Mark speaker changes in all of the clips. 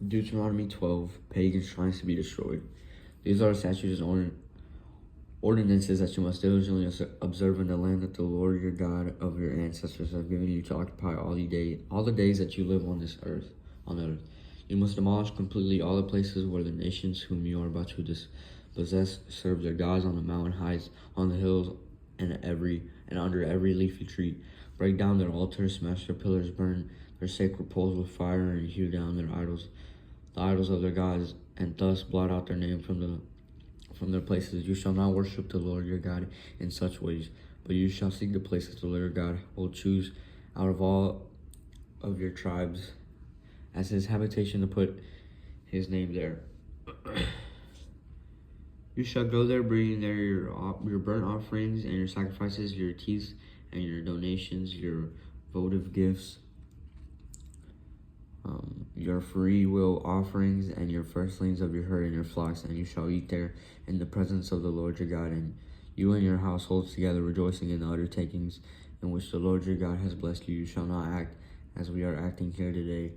Speaker 1: Deuteronomy 12, pagan shrines to be destroyed. These are statutes and ordinances that you must diligently observe in the land that the Lord your God of your ancestors have given you to occupy all the days that you live on this earth. You must demolish completely all the places where the nations whom you are about to dispossess serve their gods on the mountain heights, on the hills, and under every leafy tree. Break down their altars, smash their pillars, burn their sacred poles with fire, and hew down the idols of their gods, and thus blot out their name from their places. You shall not worship the Lord your God in such ways, but you shall seek the place that the Lord your God will choose out of all of your tribes as his habitation to put his name there. You shall go there, bringing there your burnt offerings and your sacrifices, your tithes and your donations, your votive gifts, your free will offerings, and your firstlings of your herd and your flocks, and you shall eat there in the presence of the Lord your God, and you and your households together, rejoicing in the undertakings in which the Lord your God has blessed you. You shall not act as we are acting here today,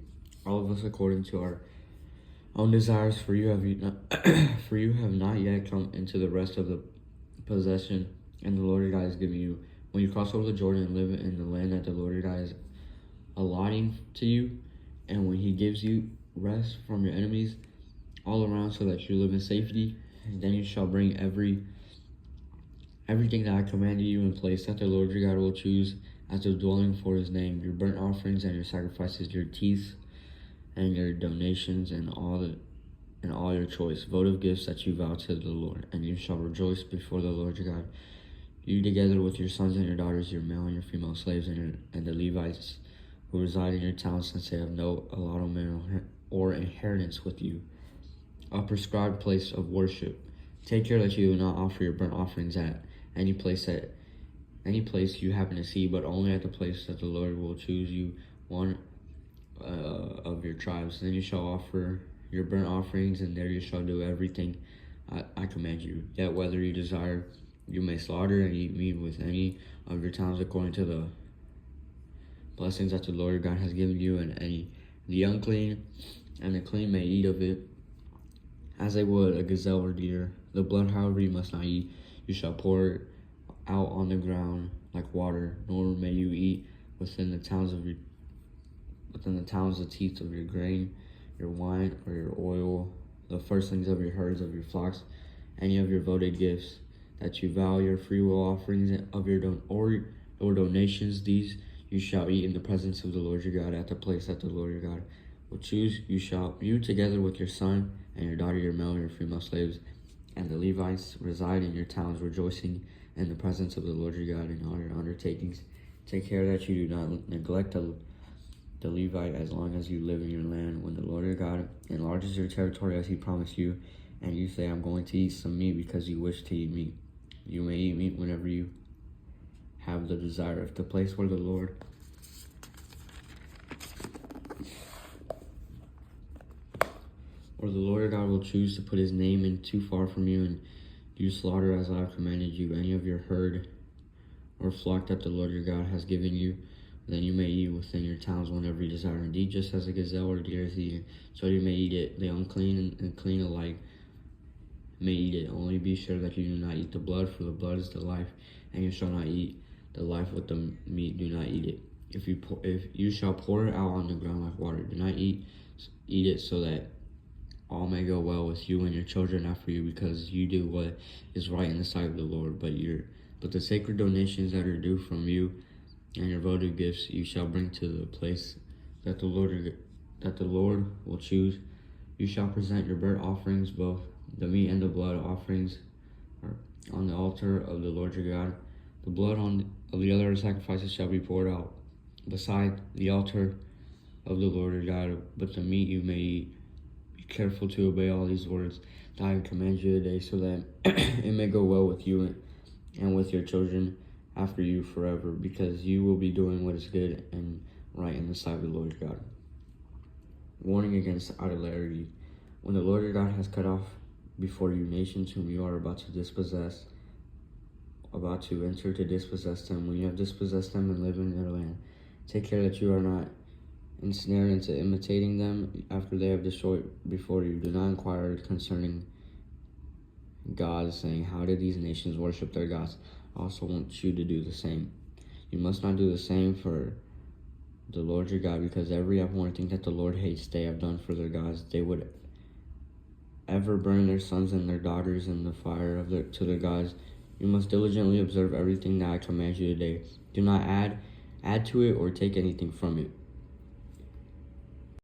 Speaker 1: all of us according to our own desires, for you have not yet come into the rest of the possession and the Lord your God is giving you. When you cross over the Jordan and live in the land that the Lord your God is allotting to you, and when he gives you rest from your enemies all around so that you live in safety, then you shall bring everything that I commanded you in place that the Lord your God will choose as a dwelling for his name, your burnt offerings and your sacrifices, your tithes and your donations, and all your choice votive gifts that you vow to the Lord. And you shall rejoice before the Lord your God, you together with your sons and your daughters, your male and your female slaves, and the Levites who reside in your towns, since they have no allotment or inheritance with you, a prescribed place of worship. Take care that you do not offer your burnt offerings at any place you happen to see, but only at the place that the Lord will choose you, one of your tribes. Then you shall offer your burnt offerings, and there you shall do everything I command you. Yet whether you desire, you may slaughter and eat meat with any of your towns according to the blessings that the Lord God has given you, and the unclean and the clean may eat of it as they would a gazelle or deer. The blood, however, you must not eat. You shall pour it out on the ground like water, nor may you eat within the towns the teeth of your grain, your wine, or your oil, the firstlings of your herds, of your flocks, any of your voted gifts that you vow, your free will offerings of your donations. These you shall eat in the presence of the Lord your God at the place that the Lord your God will choose. You together with your son and your daughter, your male and your female slaves, and the Levites reside in your towns, rejoicing in the presence of the Lord your God in all your undertakings. Take care that you do not neglect the Levite as long as you live in your land. When the Lord your God enlarges your territory as he promised you, and you say, I'm going to eat some meat because you wish to eat meat, you may eat meat whenever you have the desire. If the place where the Lord your God will choose to put his name in too far from you, and you slaughter as I have commanded you any of your herd or flock that the Lord your God has given you, then you may eat within your towns whenever you desire. Indeed, just as a gazelle or deer is eaten, so you may eat it. The unclean and clean alike may eat it. Only be sure that you do not eat the blood, for the blood is the life, and you shall not eat the life with the meat. Do not eat it. If you shall pour it out on the ground like water, do not eat it, so that all may go well with you and your children after you, because you do what is right in the sight of the Lord. But the sacred donations that are due from you and your votive gifts you shall bring to the place that the Lord will choose. You shall present your burnt offerings, both the meat and the blood offerings, on the altar of the Lord your God. The blood of the other sacrifices shall be poured out beside the altar of the Lord your God, but the meat you may eat. Be careful to obey all these words that I command you today, so that it may go well with you and with your children after you forever, because you will be doing what is good and right in the sight of the Lord your God. Warning against idolatry. When the Lord your God has cut off before you nations whom you are about to enter to dispossess them, when you have dispossessed them and live in their land, take care that you are not ensnared into imitating them after they have destroyed before you. Do not inquire concerning gods, saying, how did these nations worship their gods? I also want you to do the same. You must not do the same for the Lord your God, because every abhorrent thing that the Lord hates they have done for their gods. They would ever burn their sons and their daughters in the fire to their gods. You must diligently observe everything that I command you today. Do not add to it or take anything from it.